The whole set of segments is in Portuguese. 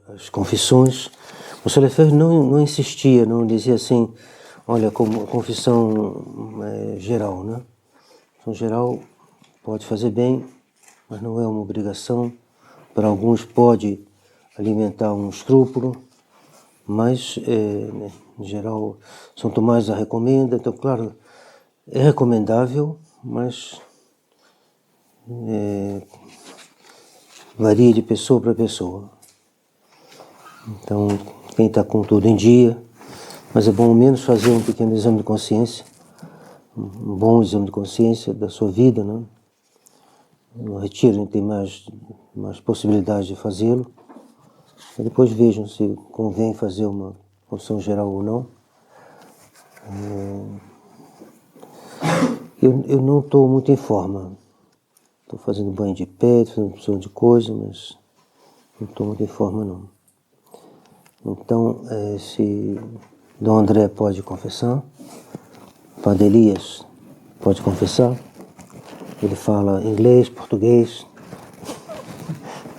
as confissões, o Lefebvre não insistia, não dizia assim, olha, como confissão geral, né? Confissão geral pode fazer bem, mas não é uma obrigação. Para alguns pode alimentar um escrúpulo, mas, em geral, São Tomás a recomenda. Então, claro, é recomendável, mas varia de pessoa para pessoa. Então, quem está com tudo em dia, mas é bom ao menos fazer um pequeno exame de consciência, um bom exame de consciência da sua vida, né? No retiro a gente tem mais possibilidades de fazê-lo. E depois vejam se convém fazer uma confissão geral ou não. Eu não estou muito em forma. Estou fazendo banho de pé, fazendo opção de coisa, mas não estou muito em forma não. Então, se Dom André pode confessar, Padre Elias pode confessar, ele fala inglês, português,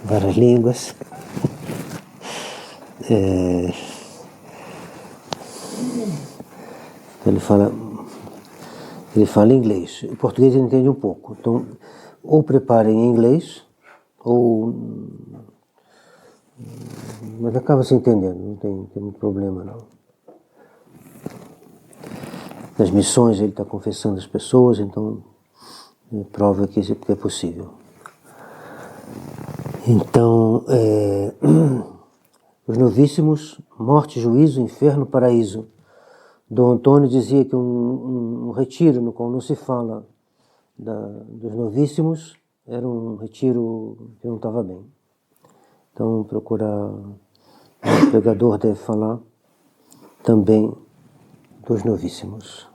várias línguas. Ele fala inglês, o português ele entende um pouco, então ou preparem em inglês, mas acaba se entendendo, não tem muito problema não. Nas missões ele está confessando as pessoas, então prova que é possível. Então, os novíssimos, morte, juízo, inferno, paraíso. Dom Antônio dizia que um retiro no qual não se fala dos novíssimos era um retiro que não estava bem. Então, procurar, o pregador deve falar também dos novíssimos.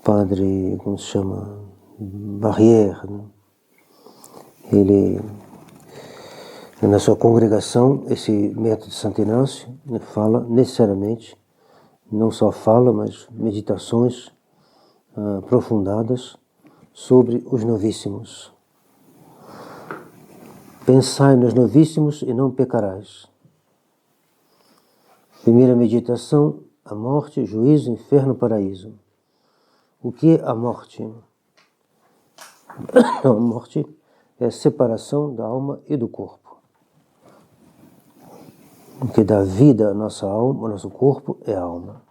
Padre, como se chama, Barrière, né? Ele, na sua congregação, esse método de Santo Inácio, né, fala necessariamente, não só fala, mas meditações aprofundadas sobre os novíssimos. Pensai nos novíssimos e não pecarás. Primeira meditação, a morte, juízo, inferno, paraíso. O que é a morte? A morte é a separação da alma e do corpo. O que dá vida à nossa alma, ao nosso corpo, é a alma.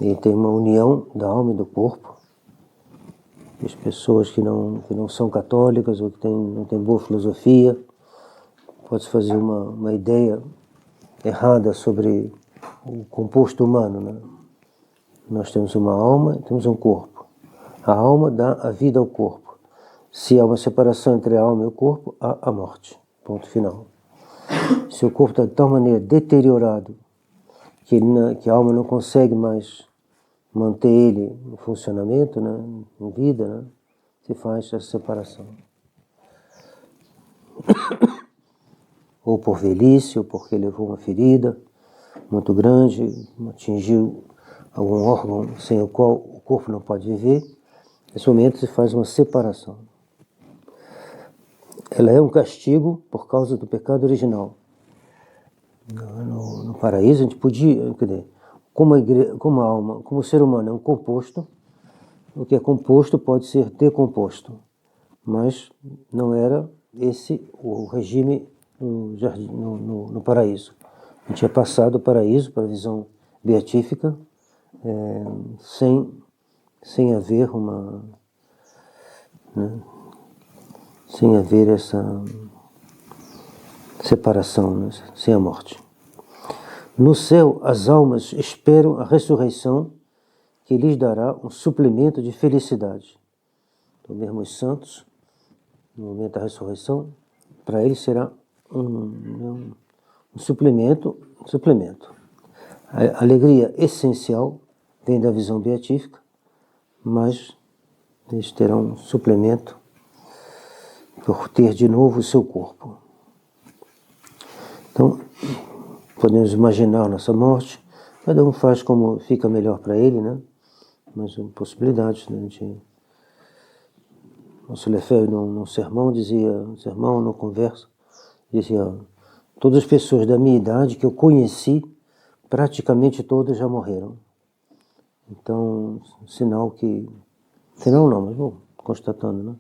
E tem uma união da alma e do corpo. As pessoas que não são católicas ou que não têm boa filosofia, pode-se fazer uma ideia errada sobre o composto humano, né? Nós temos uma alma e temos um corpo. A alma dá a vida ao corpo. Se há uma separação entre a alma e o corpo, há a morte. Ponto final. Se o corpo está de tal maneira deteriorado que a alma não consegue mais manter ele em funcionamento, né, em vida, né, se faz essa separação. Ou por velhice, ou porque levou uma ferida muito grande, atingiu algum órgão sem o qual o corpo não pode viver. Nesse momento se faz uma separação. Ela é um castigo por causa do pecado original. No paraíso a gente podia, quer dizer, como a alma, como o ser humano é um composto, o que é composto pode ser decomposto, mas não era esse o regime no paraíso. A gente tinha passado o paraíso para a visão beatífica, sem haver sem haver essa separação, né? Sem a morte. No céu, as almas esperam a ressurreição que lhes dará um suplemento de felicidade. Então, mesmo os santos, no momento da ressurreição, para eles será um suplemento. A alegria essencial vem da visão beatífica, mas eles terão um suplemento por ter de novo o seu corpo. Então, podemos imaginar a nossa morte, cada um faz como fica melhor para ele, né? Mas possibilidades, né? Nosso Lefebvre, num sermão, dizia, no sermão, no conversa, Disse, ó, todas as pessoas da minha idade que eu conheci, praticamente todas já morreram. Então, sinal não, mas vou constatando, né?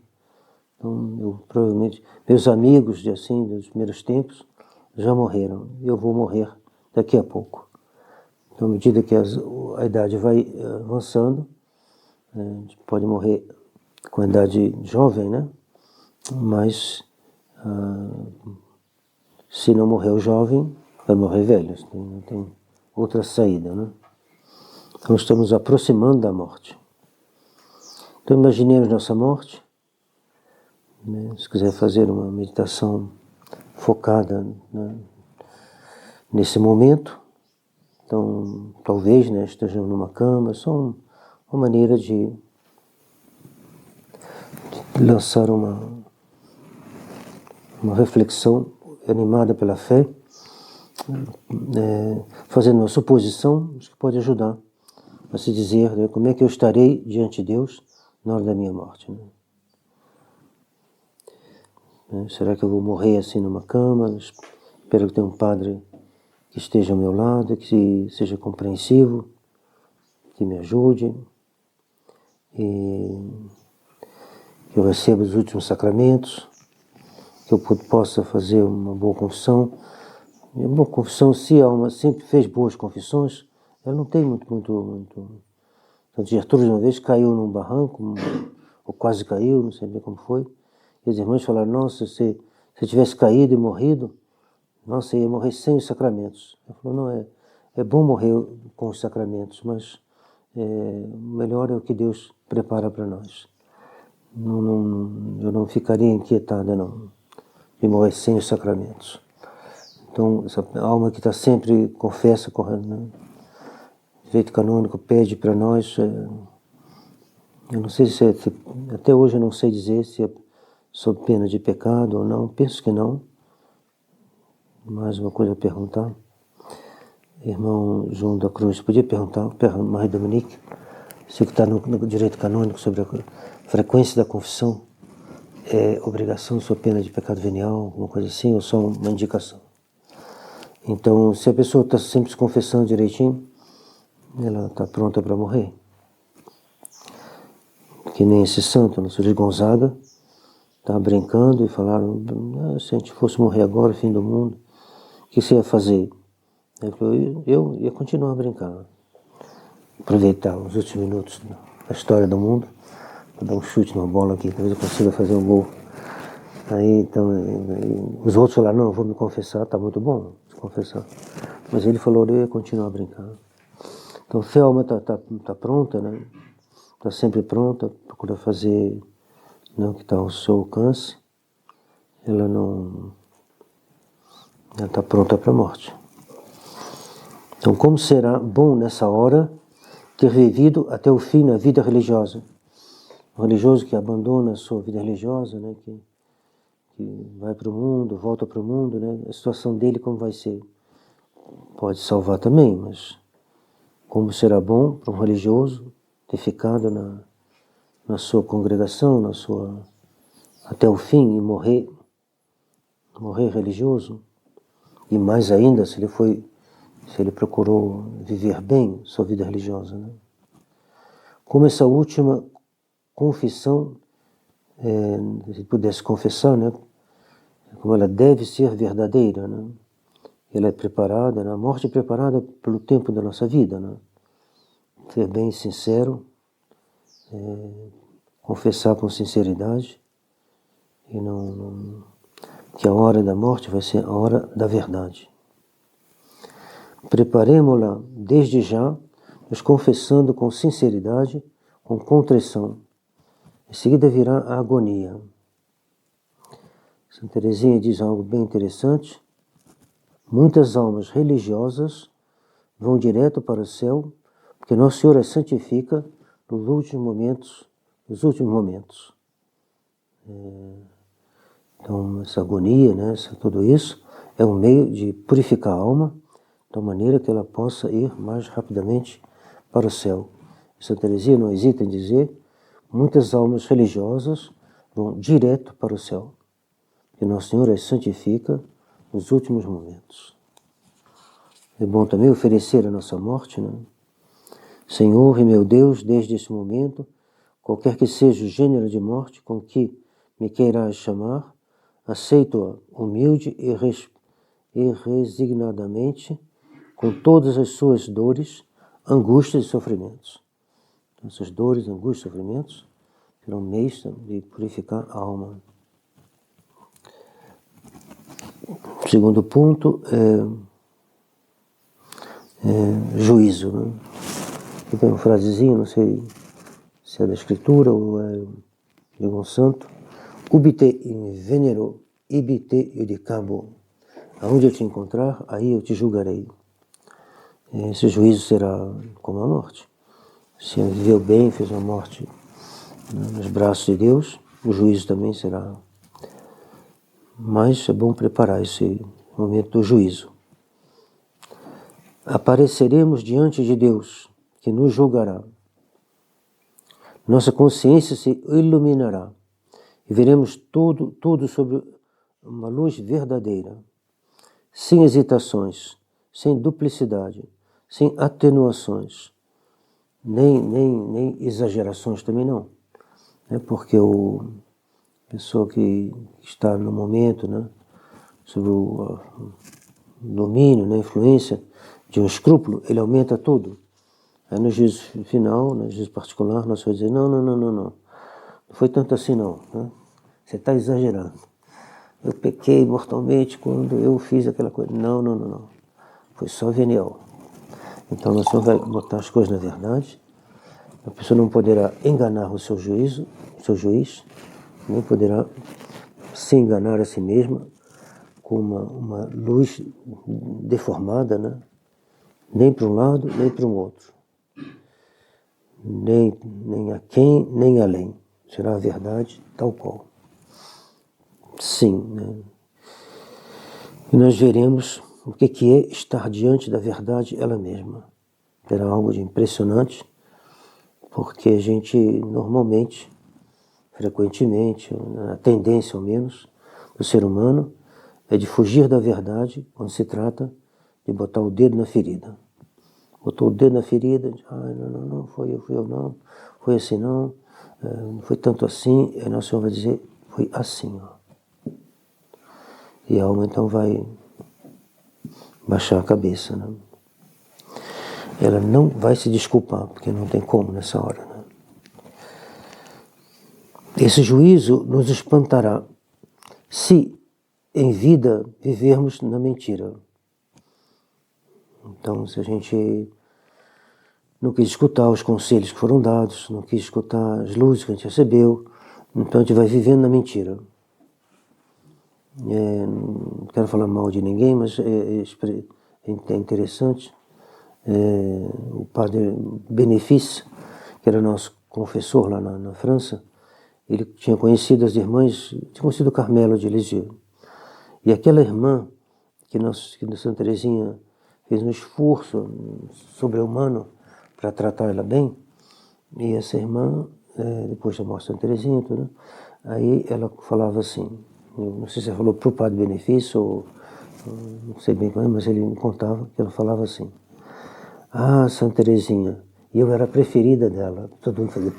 Então, eu provavelmente, meus amigos dos primeiros tempos, já morreram. Eu vou morrer daqui a pouco. Então, à medida que a idade vai avançando, a gente pode morrer com a idade jovem, né? Mas, se não morrer o jovem, vai morrer velho. Não tem outra saída, né? Então, estamos aproximando da morte. Então, imaginemos nossa morte. Né? Se quiser fazer uma meditação focada, né, nesse momento, então, talvez, né, estejamos numa cama, só uma maneira de lançar uma reflexão animada pela fé, fazendo uma suposição, que pode ajudar a se dizer, né, como é que eu estarei diante de Deus na hora da minha morte. Né? Será que eu vou morrer assim numa cama? Espero que tenha um padre que esteja ao meu lado, que seja compreensivo, que me ajude, e que eu receba os últimos sacramentos, que eu possa fazer uma boa confissão. E uma boa confissão, se a alma sempre fez boas confissões, ela não tem muito. Então, Gertrudes uma vez caiu num barranco, ou quase caiu, não sei bem como foi, e as irmãs falaram, nossa, se tivesse caído e morrido, nossa, ia morrer sem os sacramentos. Ela falou, não, é bom morrer com os sacramentos, mas o melhor é o que Deus prepara para nós. Eu não ficaria inquietada, não, de morrer sem os sacramentos. Então, essa alma que está sempre confessa, né? Direito canônico pede para nós, eu não sei até hoje eu não sei dizer se é sob pena de pecado ou não, penso que não. Mais uma coisa a perguntar. Irmão João da Cruz, podia perguntar, Maria Dominique, se que está no direito canônico sobre a frequência da confissão, é obrigação sob pena de pecado venial, alguma coisa assim, ou só uma indicação? Então, se a pessoa está sempre se confessando direitinho, ela está pronta para morrer. Que nem esse santo, Nosso de Gonzaga, estava brincando e falaram, se a gente fosse morrer agora, fim do mundo, o que você ia fazer? Ele falou, eu ia continuar a brincar, aproveitar os últimos minutos da história do mundo, para dar um chute numa bola aqui, talvez eu consiga fazer um gol. Aí, então, os outros falaram, não, eu vou me confessar, está muito bom se confessar. Mas ele falou, eu ia continuar a brincar. Então, se a alma está pronta, né? Está sempre pronta, procura fazer, né, o que está ao seu alcance, ela está pronta para a morte. Então, como será bom nessa hora ter vivido até o fim na vida religiosa? O religioso que abandona a sua vida religiosa, né, que vai para o mundo, volta para o mundo, né, a situação dele como vai ser? Pode salvar também, mas como será bom para um religioso ter ficado na sua congregação, até o fim e morrer religioso? E mais ainda, se ele procurou viver bem sua vida religiosa, né? Como essa última confissão, se pudesse confessar, né? Como ela deve ser verdadeira, né? Ela é preparada, né? A morte é preparada pelo tempo da nossa vida, né? Ser bem sincero, confessar com sinceridade, e que a hora da morte vai ser a hora da verdade. Preparemo-la desde já, nos confessando com sinceridade, com contrição. Em seguida virá a agonia. Santa Teresinha diz algo bem interessante. Muitas almas religiosas vão direto para o céu, porque Nosso Senhor as santifica nos últimos momentos. Então, essa agonia, né, tudo isso, é um meio de purificar a alma, de maneira que ela possa ir mais rapidamente para o céu. Santa Teresinha não hesita em dizer, muitas almas religiosas vão direto para o céu, porque Nosso Senhor as santifica nos últimos momentos. É bom também oferecer a nossa morte, né? Senhor e meu Deus, desde esse momento, qualquer que seja o gênero de morte com que me queirás chamar, aceito-a humilde e resignadamente, com todas as suas dores, angústias e sofrimentos. Essas dores, angústias e sofrimentos serão meios de purificar a alma. O segundo ponto é juízo. Né? Aqui tem uma frasezinha, não sei se é da Escritura ou é de algum santo. Ubite in venero, ibite iudicabo. Aonde eu te encontrar, aí eu te julgarei. Esse juízo será como a morte. Se viveu bem, fez uma morte nos braços de Deus, o juízo também será. Mas é bom preparar esse momento do juízo. Apareceremos diante de Deus, que nos julgará. Nossa consciência se iluminará e veremos tudo sobre uma luz verdadeira, sem hesitações, sem duplicidade, sem atenuações, nem exagerações também não. Porque a pessoa que está no momento, né, sob o domínio, né, influência de um escrúpulo, ele aumenta tudo. Aí no juízo final, no juízo particular, nós vamos dizer, não foi tanto assim não, né? Você está exagerando. Eu pequei mortalmente quando eu fiz aquela coisa. Não. Foi só venial. Então nós vamos botar as coisas na verdade. A pessoa não poderá enganar o seu juiz, nem poderá se enganar a si mesma com uma luz deformada, né? Nem para um lado, nem para o outro. Nem aquém, nem além. Será a verdade tal qual. Sim, né? E nós veremos o que é estar diante da verdade ela mesma. Terá algo de impressionante, porque a gente normalmente, frequentemente, a tendência ao menos, do ser humano é de fugir da verdade quando se trata de botar o dedo na ferida. Botou o dedo na ferida, não, fui eu não, foi assim não foi tanto assim, e nosso Senhor vai dizer, foi assim, ó. E a alma então vai baixar a cabeça, né? Ela não vai se desculpar, porque não tem como nessa hora, né? Esse juízo nos espantará se em vida vivermos na mentira. Então, se a gente não quis escutar os conselhos que foram dados, não quis escutar as luzes que a gente recebeu, então a gente vai vivendo na mentira. Não quero falar mal de ninguém, mas é interessante. O padre Benefice, que era nosso confessor lá na França, ele tinha conhecido as irmãs, tinha conhecido o Carmelo de Lisieux. E aquela irmã, que Santa Teresinha fez um esforço sobre-humano para tratar ela bem, e essa irmã, depois da morte de Santa Teresinha, tudo, aí ela falava assim, não sei se ela falou para o padre Benefício, ou não sei bem como é, mas ele me contava que ela falava assim, Santa Teresinha, e eu era a preferida dela, todo mundo fazia...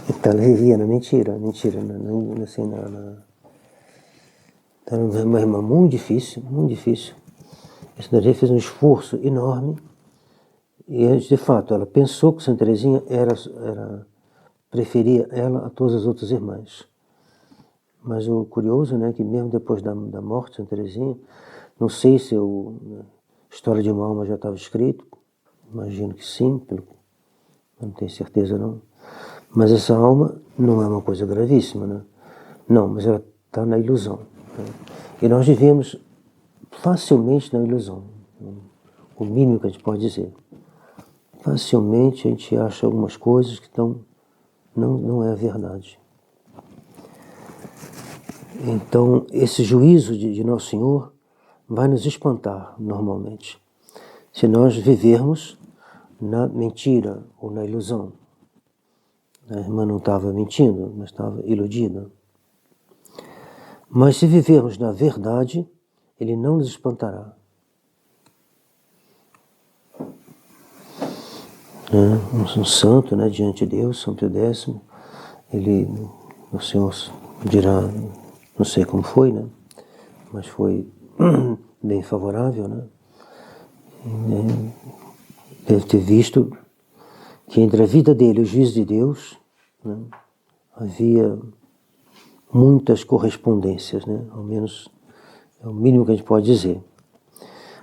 Então ela vivia na mentira, assim, era uma irmã muito difícil, muito difícil. Essa Teresinha fez um esforço enorme e, de fato, ela pensou que Santa Teresinha preferia ela a todas as outras irmãs. Mas o curioso, né, que mesmo depois da morte de Santa Teresinha, não sei se a História de uma Alma já estava escrito, imagino que sim, não tenho certeza não. Mas essa alma não é uma coisa gravíssima, né? Não, mas ela está na ilusão. Né? E nós vivemos facilmente na ilusão. O mínimo que a gente pode dizer. Facilmente a gente acha algumas coisas que não é a verdade. Então, esse juízo de Nosso Senhor vai nos espantar normalmente. Se nós vivermos na mentira ou na ilusão. A irmã não estava mentindo, mas estava iludida. Mas se vivermos na verdade, ele não nos espantará. Um santo, né, diante de Deus, São Pio X, o Senhor dirá, não sei como foi, né, mas foi bem favorável, né, deve ter visto que entre a vida dele e o juízo de Deus, né, havia muitas correspondências, né, ao menos é o mínimo que a gente pode dizer.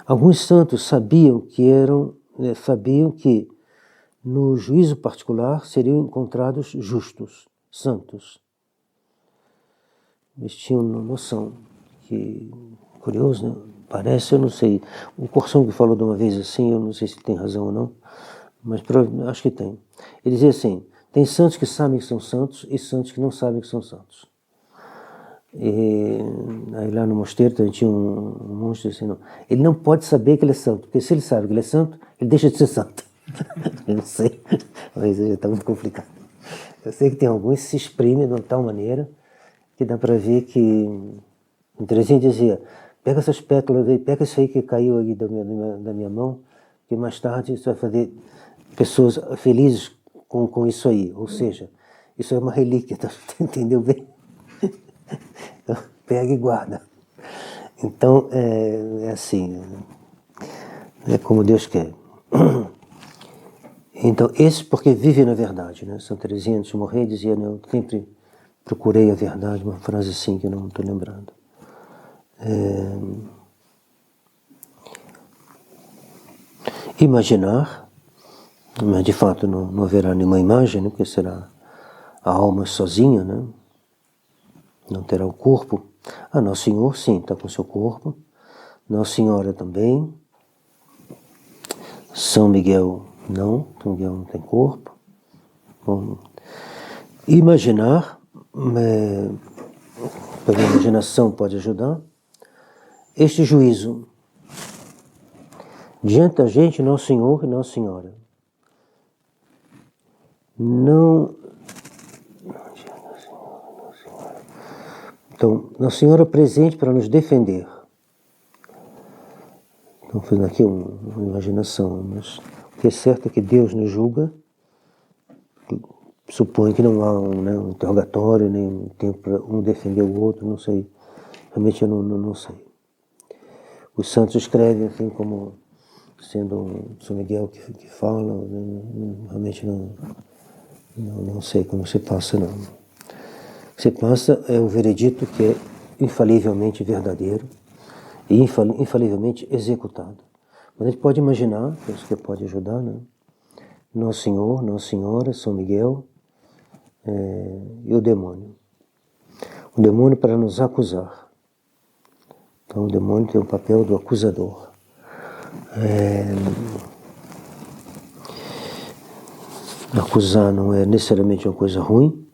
Alguns santos sabiam que no juízo particular seriam encontrados justos, santos. Eles tinham noção que, curioso, né? Parece, eu não sei, o Corsão que falou de uma vez assim, eu não sei se tem razão ou não, mas acho que tem. Ele dizia assim, tem santos que sabem que são santos e santos que não sabem que são santos. E aí lá no mosteiro tinha um monge assim, não, ele não pode saber que ele é santo, porque se ele sabe que ele é santo, ele deixa de ser santo. Eu não sei, mas já está muito complicado. Eu sei que tem alguns que se exprimem de uma tal maneira que dá para ver que o Teresinha dizia, pega essas pétalas aí, pega isso aí que caiu aí da minha mão, que mais tarde isso vai fazer pessoas felizes com isso aí. Ou seja, isso é uma relíquia, tá? Entendeu bem? Então, pega e guarda. Então, é assim, é como Deus quer. Então, esse porque vive na verdade, né? Santa Teresinha, antes de morrer, dizia, né, eu sempre procurei a verdade, uma frase assim que eu não estou lembrando. Imaginar, mas de fato não haverá nenhuma imagem, né, porque será a alma sozinha, né? Não terá o corpo. Ah, Nosso Senhor, sim, está com o seu corpo. Nossa Senhora também. São Miguel, não. São Miguel não tem corpo. Bom, imaginar, pela imaginação pode ajudar. Este juízo, diante da gente, Nosso Senhor e Nossa Senhora. Não. Então, Nossa Senhora presente para nos defender. Então, fazendo aqui uma imaginação, mas o que é certo é que Deus nos julga, supõe que não há um interrogatório, nem um tempo para um defender o outro, não sei. Realmente eu não sei. Os santos escrevem assim como sendo São Miguel que fala, realmente não sei como se passa, não. O que se passa é o veredito que é infalivelmente verdadeiro e infalivelmente executado. Mas a gente pode imaginar, isso que pode ajudar, né? Nosso Senhor, Nossa Senhora, São Miguel e o demônio. O demônio para nos acusar. Então o demônio tem o papel do acusador. Acusar não é necessariamente uma coisa ruim,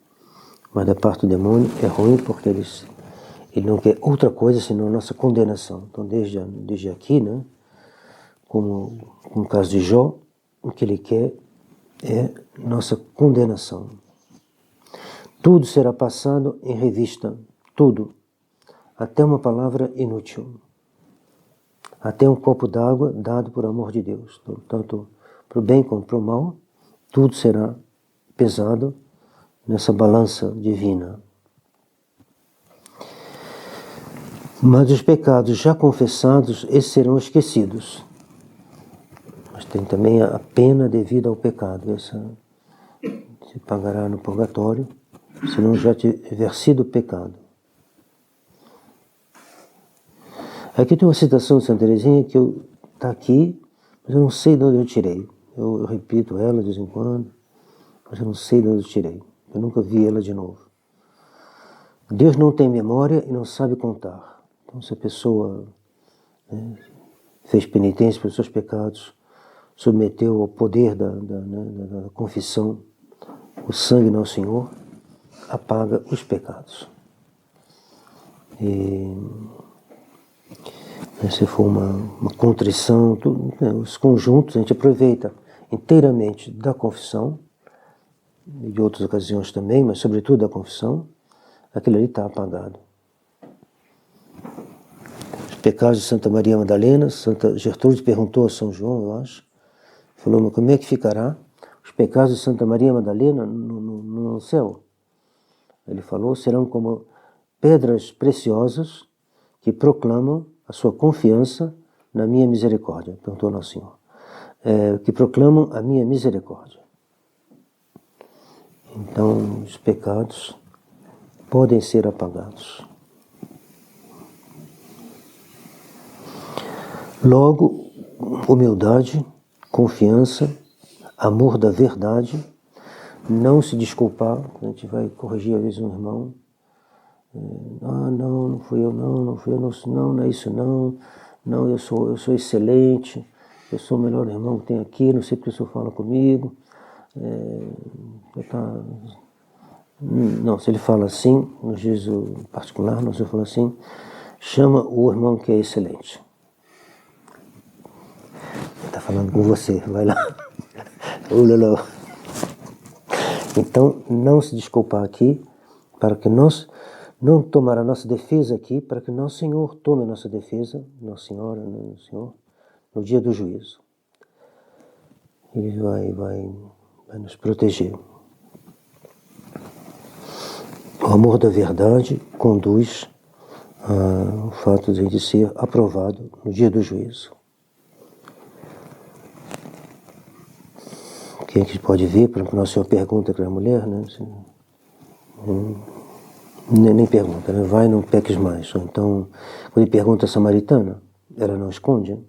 mas da parte do demônio é ruim porque ele não quer outra coisa senão a nossa condenação. Então desde aqui, né, como no caso de Jó, o que ele quer é nossa condenação. Tudo será passado em revista, tudo, até uma palavra inútil, até um copo d'água dado por amor de Deus. Então, tanto para o bem como para o mal, tudo será pesado nessa balança divina. Mas os pecados já confessados, esses serão esquecidos. Mas tem também a pena devida ao pecado. Essa se pagará no purgatório, se não já tiver sido pecado. Aqui tem uma citação de Santa Teresinha que está aqui, mas eu não sei de onde eu tirei. Eu repito ela de vez em quando, mas eu não sei de onde eu tirei. Eu nunca vi ela de novo. Deus não tem memória e não sabe contar. Então, se a pessoa fez penitência pelos seus pecados, submeteu ao poder da confissão, o sangue do Senhor apaga os pecados. E se for uma contrição, os conjuntos a gente aproveita inteiramente da confissão, e de outras ocasiões também, mas sobretudo da confissão, aquilo ali está apagado. pecados de Santa Maria Madalena. Santa Gertrude perguntou a São João, eu acho, falou, mas como é que ficará os pecados de Santa Maria Madalena no céu? Ele falou, serão como pedras preciosas que proclamam a sua confiança na minha misericórdia, perguntou Nosso Senhor, que proclamam a minha misericórdia. Então, os pecados podem ser apagados. Logo, humildade, confiança, amor da verdade, não se desculpar. A gente vai corrigir às vezes um irmão, não fui eu, não é isso não, eu sou excelente, eu sou o melhor irmão que tem aqui, não sei porque o senhor fala comigo. Não, se ele fala assim, no juízo particular, não, se ele fala assim, chama o irmão que é excelente. Ele está falando com você, vai lá. Então, não se desculpar aqui, para que nós não tomar a nossa defesa aqui, para que Nosso Senhor tome a nossa defesa, Nossa Senhora, Nosso Senhor, no dia do juízo. Ele vai nos proteger. O amor da verdade conduz ao fato de a gente ser aprovado no dia do juízo. Quem é que pode ver? Por exemplo, Nosso Senhor pergunta para a mulher, né? Nem pergunta, né? Vai, não peques mais. Então, quando ele pergunta a samaritana, ela não esconde, né?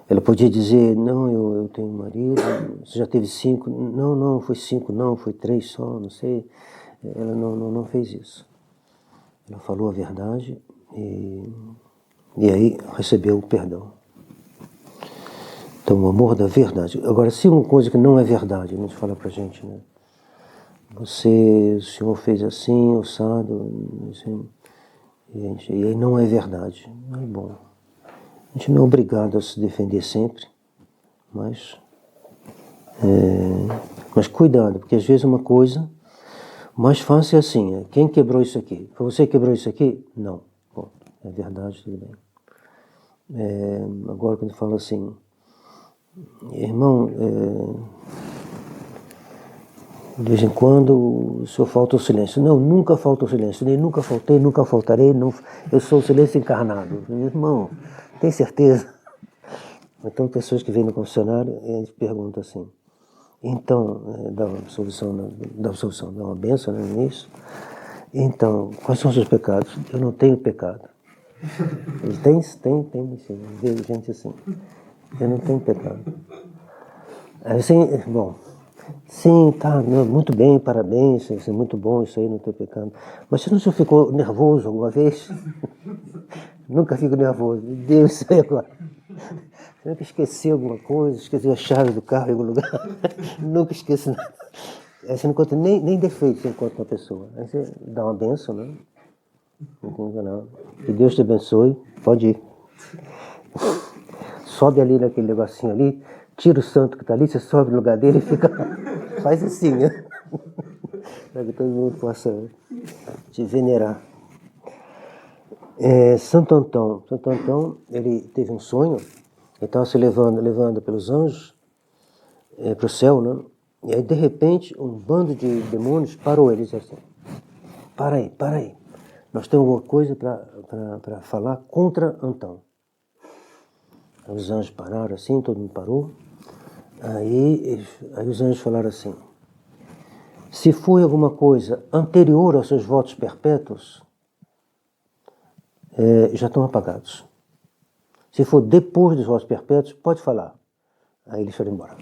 Ela podia dizer, não, eu tenho um marido, você já teve 5? Não, foi 5 não, foi 3 só, não sei. Ela não fez isso. Ela falou a verdade e aí recebeu o perdão. Então, o amor da verdade. Agora, se uma coisa que não é verdade, a gente fala pra gente, né? O senhor fez assim, ossado, assim, e aí não é verdade. Não é bom. A gente não é obrigado a se defender sempre, mas cuidado, porque às vezes uma coisa mais fácil é assim, quem quebrou isso aqui? Foi você que quebrou isso aqui? Não. Bom, é verdade, tudo bem. Agora quando fala assim, irmão, de vez em quando o senhor falta o silêncio. Não, nunca falta o silêncio, nem nunca faltei, nunca faltarei, não, eu sou o silêncio encarnado. Irmão, tem certeza? Então, pessoas que vêm no confessionário, eles perguntam assim, então, dá uma absolvição, dá uma bênção, né, nisso. Então, quais são os seus pecados? Eu não tenho pecado. Eles tem, sim, vejo gente assim, eu não tenho pecado. Assim, bom, sim, tá, muito bem, parabéns, isso é muito bom, isso aí, não tem pecado. Mas você não já ficou nervoso alguma vez? Nunca fico nervoso, Deus, isso aí agora. Você nunca esqueceu alguma coisa, esqueceu a chave do carro em algum lugar? Nunca esquece nada. Aí você não encontra nem defeito, você encontra uma pessoa. Aí você dá uma benção, né? Não. Que Deus te abençoe, pode ir. Sobe ali naquele negocinho ali, tira o santo que está ali, você sobe no lugar dele e fica. Faz assim, né? Para que todo mundo possa te venerar. Santo Antão, ele teve um sonho, ele estava se levando pelos anjos para o céu, né? E aí, de repente, um bando de demônios parou ele e disse assim, para aí, nós temos alguma coisa para falar contra Antão. Aí os anjos pararam assim, todo mundo parou. Aí os anjos falaram assim, se foi alguma coisa anterior aos seus votos perpétuos, já estão apagados. Se for depois dos votos perpétuos, pode falar. Aí eles foram embora.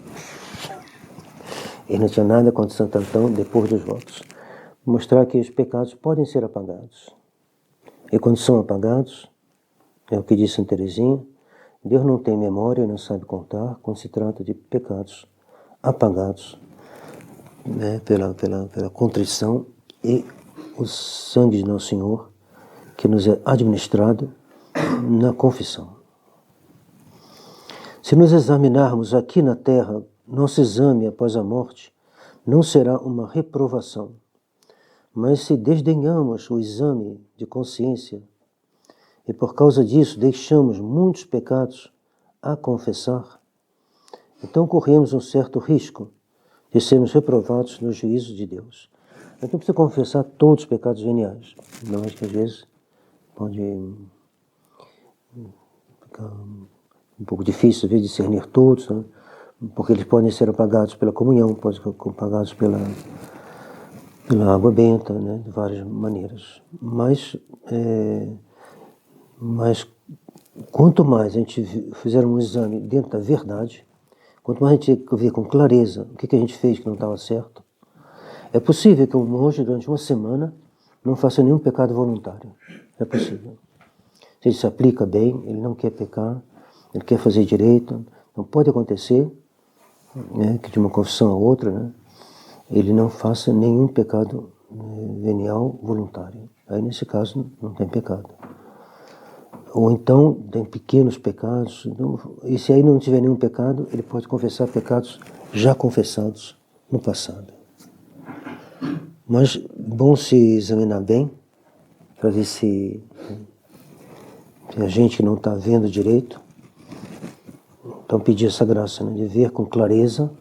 Ele não tinha nada contra Santo Antão depois dos votos. Mostrar que os pecados podem ser apagados. E quando são apagados, é o que disse Santa Teresinha, Deus não tem memória e não sabe contar quando se trata de pecados apagados, né, pela contrição e o sangue de Nosso Senhor que nos é administrado na confissão. Se nos examinarmos aqui na terra, nosso exame após a morte não será uma reprovação, mas se desdenhamos o exame de consciência e por causa disso deixamos muitos pecados a confessar, então corremos um certo risco de sermos reprovados no juízo de Deus. Então precisa confessar todos os pecados veniais. Não é que às vezes pode ficar um pouco difícil, às vezes, discernir todos, né? Porque eles podem ser apagados pela comunhão, podem ser apagados pela água benta, né? De várias maneiras. Mas quanto mais a gente fizer um exame dentro da verdade, quanto mais a gente ver com clareza o que a gente fez que não estava certo, é possível que um monge, durante uma semana, não faça nenhum pecado voluntário. É possível. Se ele se aplica bem, ele não quer pecar, ele quer fazer direito, não pode acontecer, né, que de uma confissão a outra, né, ele não faça nenhum pecado venial voluntário. Aí, nesse caso, não tem pecado. Ou então, tem pequenos pecados, e se aí não tiver nenhum pecado, ele pode confessar pecados já confessados no passado. Mas, bom se examinar bem, para ver se a gente não está vendo direito. Então, pedir essa graça, né, de ver com clareza,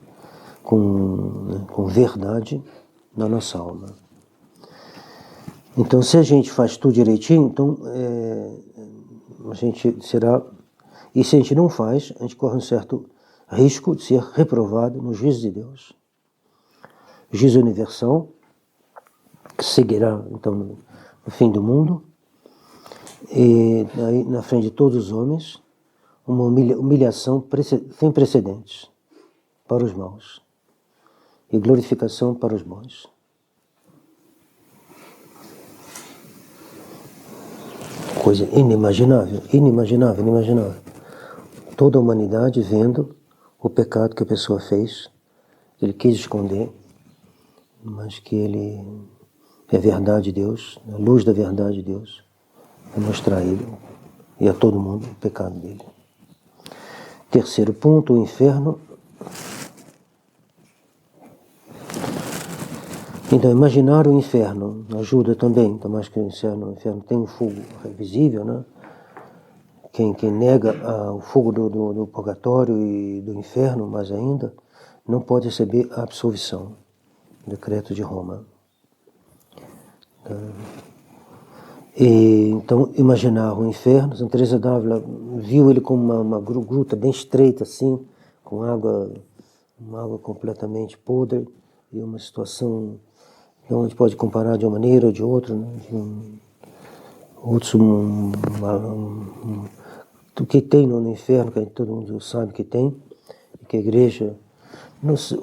com verdade na nossa alma. Então, se a gente faz tudo direitinho, então a gente será... E se a gente não faz, a gente corre um certo risco de ser reprovado no juízo de Deus. O juízo universal, que seguirá, então, no fim do mundo, e aí, na frente de todos os homens, uma humilhação sem precedentes para os maus e glorificação para os bons. Coisa inimaginável. Toda a humanidade vendo o pecado que a pessoa fez, ele quis esconder, mas que ele é a verdade de Deus, a luz da verdade de Deus, vai mostrar a ele e a todo mundo o pecado dele. Terceiro ponto, o inferno. Então, imaginar o inferno ajuda também, então, mais que o inferno tem um fogo visível, né? Quem nega o fogo do purgatório e do inferno, mais ainda, não pode receber a absolvição. Decreto de Roma. Então, imaginar o inferno, Santa Teresa d'Ávila viu ele como uma gruta bem estreita, assim, com uma água completamente podre, e uma situação que a gente pode comparar de uma maneira ou de outra, né? O que tem no inferno, que todo mundo sabe que tem, e que a igreja...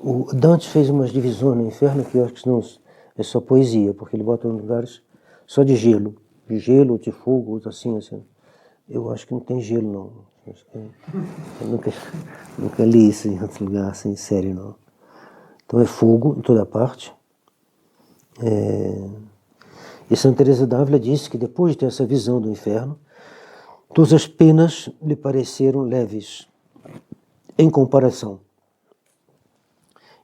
o Dante fez umas divisões no inferno que eu acho que não é só poesia, porque ele bota em lugares só de gelo, de fogo, assim. Eu acho que não tem gelo, não. Eu nunca li isso em outro lugar, assim, sério, não. Então é fogo em toda parte. E Santa Teresa d'Ávila disse que depois de ter essa visão do inferno, todas as penas lhe pareceram leves, em comparação.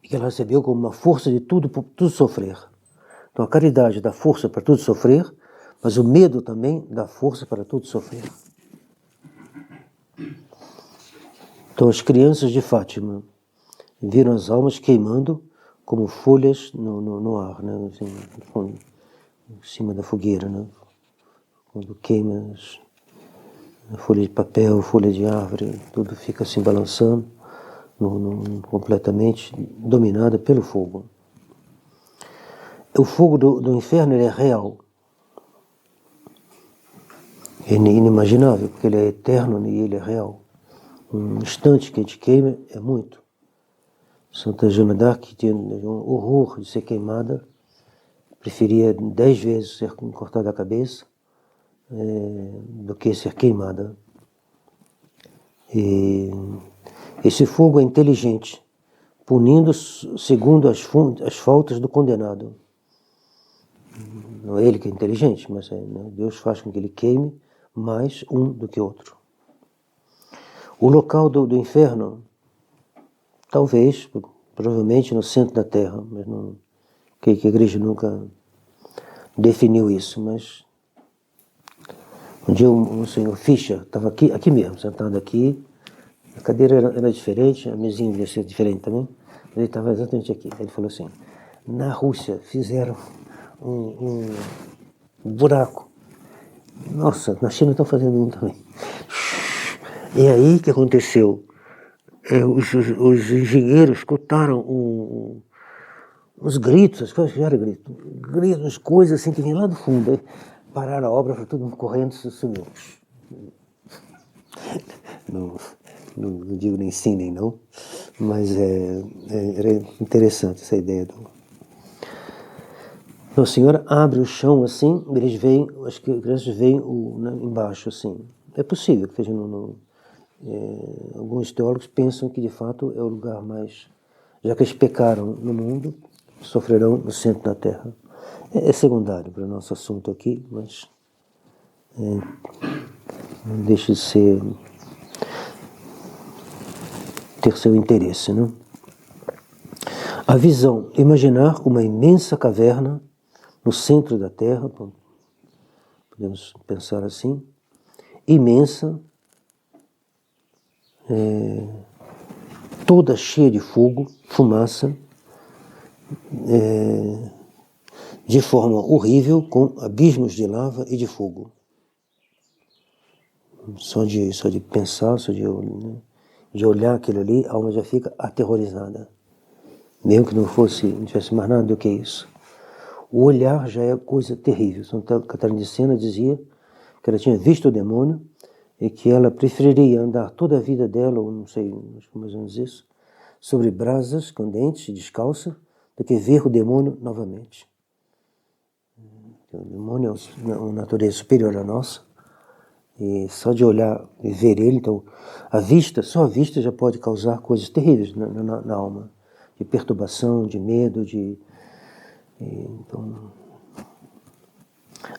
E que ela recebeu como uma força de tudo sofrer. Então a caridade dá força para tudo sofrer, mas o medo também dá força para tudo sofrer. Então as crianças de Fátima viram as almas queimando como folhas no ar, né? Assim, em cima da fogueira, né? Quando queima folha de papel, folha de árvore, tudo fica assim balançando, completamente dominada pelo fogo. O fogo do inferno, ele é real. É inimaginável, porque ele é eterno e ele é real. Um instante que a gente queima é muito. Santa Joana d'Arc, que tinha um horror de ser queimada, preferia 10 vezes ser cortada a cabeça do que ser queimada. E esse fogo é inteligente, punindo segundo as faltas do condenado. Não é ele que é inteligente, mas né? Deus faz com que ele queime mais um do que outro. O local do inferno, talvez, provavelmente no centro da Terra, mas não, que a igreja nunca definiu isso, mas Um dia o senhor Fischer estava aqui mesmo, sentado aqui, a cadeira era diferente, a mesinha devia ser diferente também, mas ele estava exatamente aqui. Ele falou assim, na Rússia fizeram um buraco. Nossa, na China estão fazendo um também. E aí o que aconteceu? Os engenheiros escutaram uns gritos, as coisas que eram gritos, coisas assim que vinham lá do fundo. Aí pararam a obra, todo mundo correndo, sumiu. Não digo nem sim nem não, mas era interessante essa ideia Então, o Senhor abre o chão assim, eles veem, as crianças veem embaixo assim. É possível que esteja alguns teólogos pensam que de fato é o lugar mais, já que eles pecaram no mundo, sofrerão no centro da terra. É secundário para o nosso assunto aqui, mas não deixa de ter seu interesse, né? A visão, imaginar uma imensa caverna no centro da terra, podemos pensar assim, imensa, toda cheia de fogo, fumaça, de forma horrível, com abismos de lava e de fogo. Só de pensar, de olhar aquilo ali, a alma já fica aterrorizada. Mesmo que não tivesse mais nada do que isso. O olhar já é coisa terrível. Santa Catarina de Sena dizia que ela tinha visto o demônio e que ela preferiria andar toda a vida dela, ou não sei, acho que mais ou menos isso, sobre brasas candentes, descalça, do que ver o demônio novamente. O demônio é uma natureza superior à nossa, e só de olhar e ver ele, então, só a vista já pode causar coisas terríveis na alma, de perturbação, de medo, então,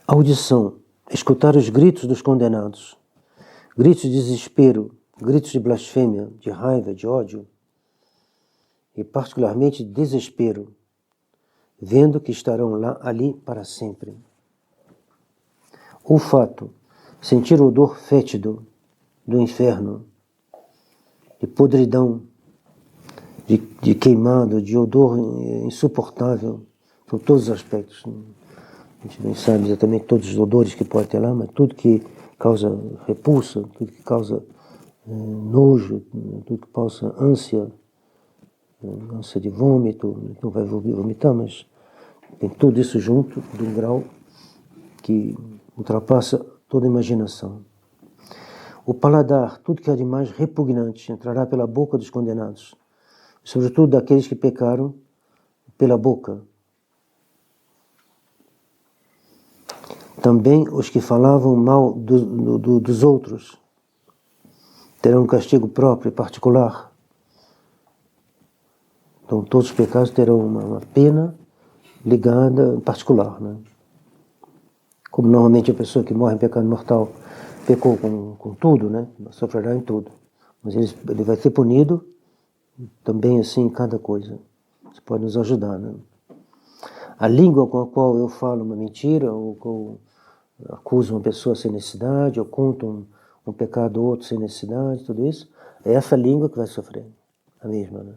audição, escutar os gritos dos condenados, gritos de desespero, gritos de blasfêmia, de raiva, de ódio, e particularmente de desespero, vendo que estarão ali para sempre. Olfato, sentir o odor fétido do inferno, de podridão, de queimado, de odor insuportável, por todos os aspectos. A gente não sabe exatamente todos os odores que pode ter lá, mas tudo que causa repulsa, tudo que causa nojo, tudo que causa ânsia de vômito, não vai vomitar, mas tem tudo isso junto de um grau que ultrapassa toda a imaginação. O paladar, tudo que há de mais repugnante, entrará pela boca dos condenados, sobretudo daqueles que pecaram pela boca. Também os que falavam mal dos outros terão um castigo próprio e particular. Então todos os pecados terão uma pena ligada em particular, né? Como normalmente a pessoa que morre em pecado mortal pecou com tudo, né? Sofrerá em tudo. Mas ele vai ser punido também assim em cada coisa. Isso pode nos ajudar, né? A língua com a qual eu falo uma mentira, ou acuso uma pessoa sem necessidade, ou conto um pecado ou outro sem necessidade, tudo isso, é essa língua que vai sofrer. A mesma, né?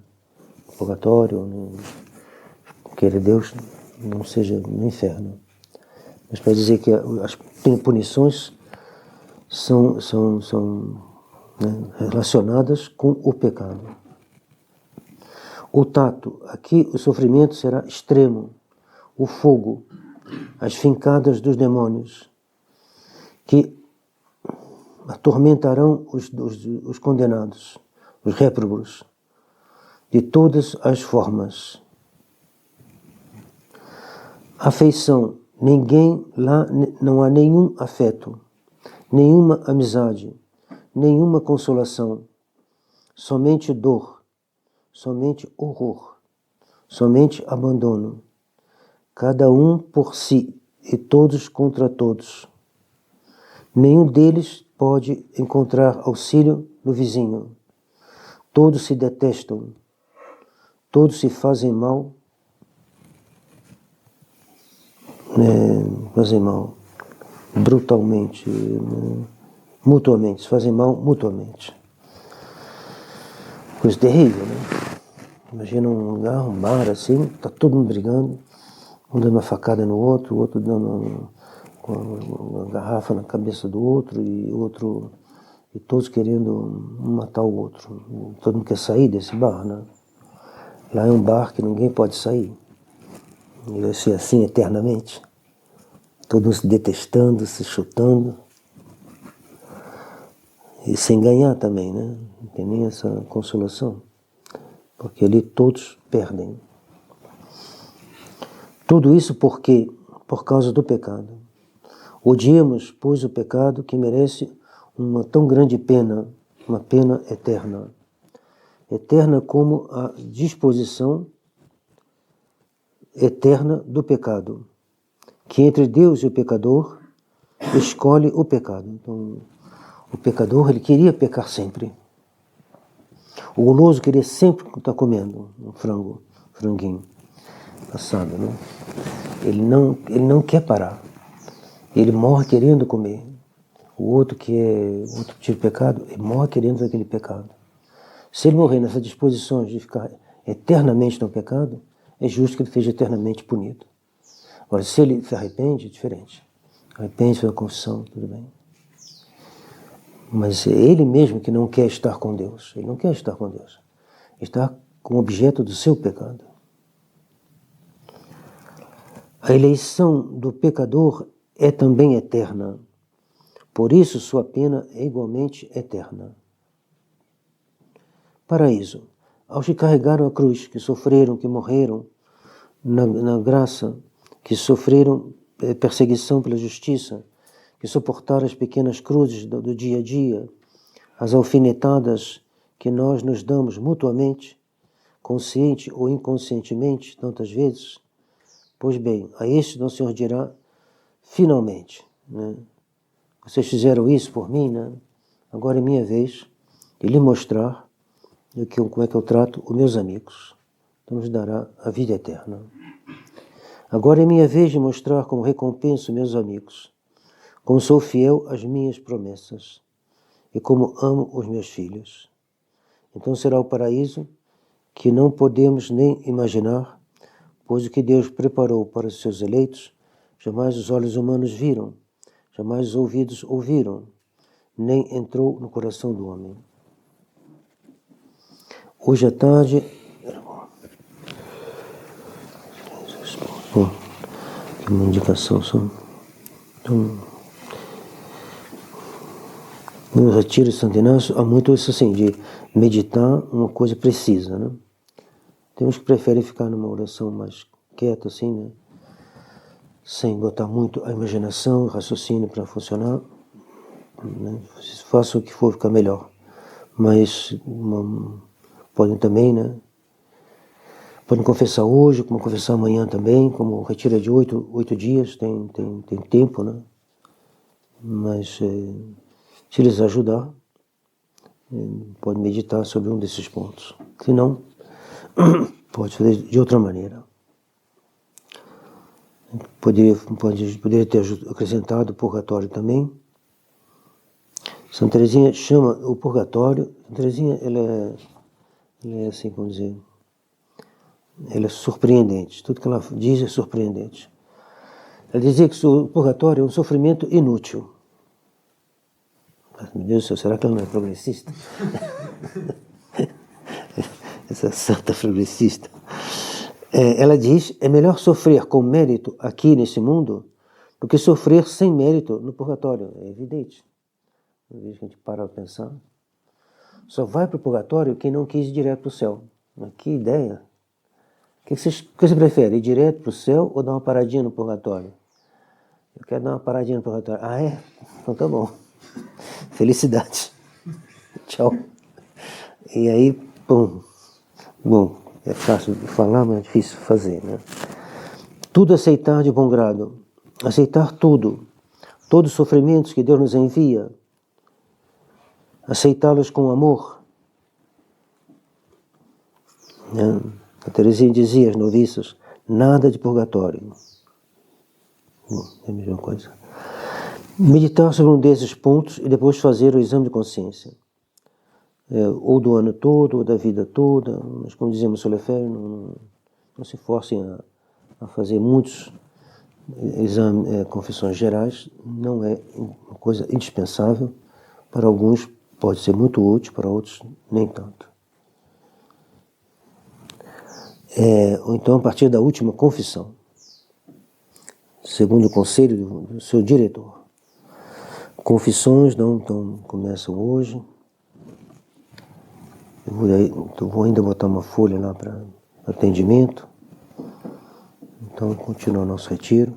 Purgatório, queira Deus, não seja no inferno. Mas para dizer que as punições são né, relacionadas com o pecado. O tato, aqui o sofrimento será extremo. O fogo, as fincadas dos demônios, que atormentarão os condenados, os réprobos, de todas as formas. Afeição, lá não há nenhum afeto, nenhuma amizade, nenhuma consolação, somente dor, somente horror, somente abandono, cada um por si e todos contra todos. Nenhum deles pode encontrar auxílio no vizinho. Todos se detestam, todos se fazem mal. brutalmente, mutuamente, se fazem mal mutuamente. Coisa terrível, né? Imagina um lugar, um bar assim, tá todo mundo brigando, um dando uma facada no outro, o outro dando com uma garrafa na cabeça do outro, e todos querendo matar o outro. Todo mundo quer sair desse bar, né? Lá é um bar que ninguém pode sair. E vai ser assim eternamente. Todos se detestando, se chutando. E sem ganhar também, né? Não tem nem essa consolação. Porque ali todos perdem. Tudo isso por causa do pecado. Odiamos, pois, o pecado que merece uma tão grande pena, uma pena eterna. Eterna como a disposição eterna do pecado, que entre Deus e o pecador escolhe o pecado. Então, o pecador, ele queria pecar sempre. O guloso queria sempre estar comendo um franguinho assado, né? Ele não quer parar. Ele morre querendo comer. O outro que é outro tipo de pecado, ele morre querendo aquele pecado. Se ele morrer nessa disposição de ficar eternamente no pecado, é justo que ele seja eternamente punido. Agora, se ele se arrepende, é diferente. Arrepende, faz a confissão, tudo bem. Mas é ele mesmo que não quer estar com Deus. Ele não quer estar com Deus. Ele está como objeto do seu pecado. A eleição do pecador é também eterna. Por isso, sua pena é igualmente eterna. Paraíso. Aos que carregaram a cruz, que sofreram, que morreram na graça, que sofreram perseguição pela justiça, que suportaram as pequenas cruzes do dia a dia, as alfinetadas que nós nos damos mutuamente, consciente ou inconscientemente, tantas vezes. Pois bem, a este Nosso Senhor dirá, finalmente, né? Vocês fizeram isso por mim, né? Agora é minha vez de lhe mostrar como é que eu trato os meus amigos. Então nos dará a vida eterna. Agora é minha vez de mostrar como recompenso meus amigos, como sou fiel às minhas promessas e como amo os meus filhos. Então será o paraíso que não podemos nem imaginar, pois o que Deus preparou para os seus eleitos, jamais os olhos humanos viram, jamais os ouvidos ouviram, nem entrou no coração do homem. Hoje à tarde... Bom, tem uma indicação só. Então, no retiro de Santo Inácio, há muito isso assim, de meditar uma coisa precisa, né? Tem uns que preferem ficar numa oração mais quieta, assim, né? Sem botar muito a imaginação, o raciocínio para funcionar, né? Faça o que for ficar melhor. Mas podem também, né? Podem confessar hoje, como confessar amanhã também, como o retiro é de 8 dias, tem tempo, né? Mas se lhes ajudar, pode meditar sobre um desses pontos. Se não, pode fazer de outra maneira. Poderia ter acrescentado o purgatório também. Santa Teresinha chama o purgatório. Santa Teresinha, ela é assim, como dizer, ela é surpreendente. Tudo que ela diz é surpreendente. Ela dizia que o purgatório é um sofrimento inútil. Meu Deus do céu, será que ela não é progressista? Essa santa progressista. Ela diz, é melhor sofrer com mérito aqui nesse mundo do que sofrer sem mérito no purgatório. É evidente. Uma vez que a gente para para pensar. Só vai para o purgatório quem não quis ir direto para o céu. Mas que ideia! O que você prefere, ir direto para o céu ou dar uma paradinha no purgatório? Eu quero dar uma paradinha no purgatório. Ah, é? Então tá bom. Felicidades. Tchau. E aí, pum. Bom, é fácil de falar, mas é difícil de fazer, né? Tudo aceitar de bom grado. Aceitar tudo. Todos os sofrimentos que Deus nos envia. Aceitá-los com amor. A Teresinha dizia às noviças, nada de purgatório. Bom, é a mesma coisa. Meditar sobre um desses pontos e depois fazer o exame de consciência. Ou do ano todo, ou da vida toda, mas como dizia Solefer, não se forcem a fazer muitos exames, confissões gerais, não é uma coisa indispensável. Para alguns pode ser muito útil, para outros nem tanto. Ou então a partir da última confissão, segundo o conselho do seu diretor. Confissões não começam hoje. Eu vou ainda botar uma folha lá para atendimento. Então continua o nosso retiro.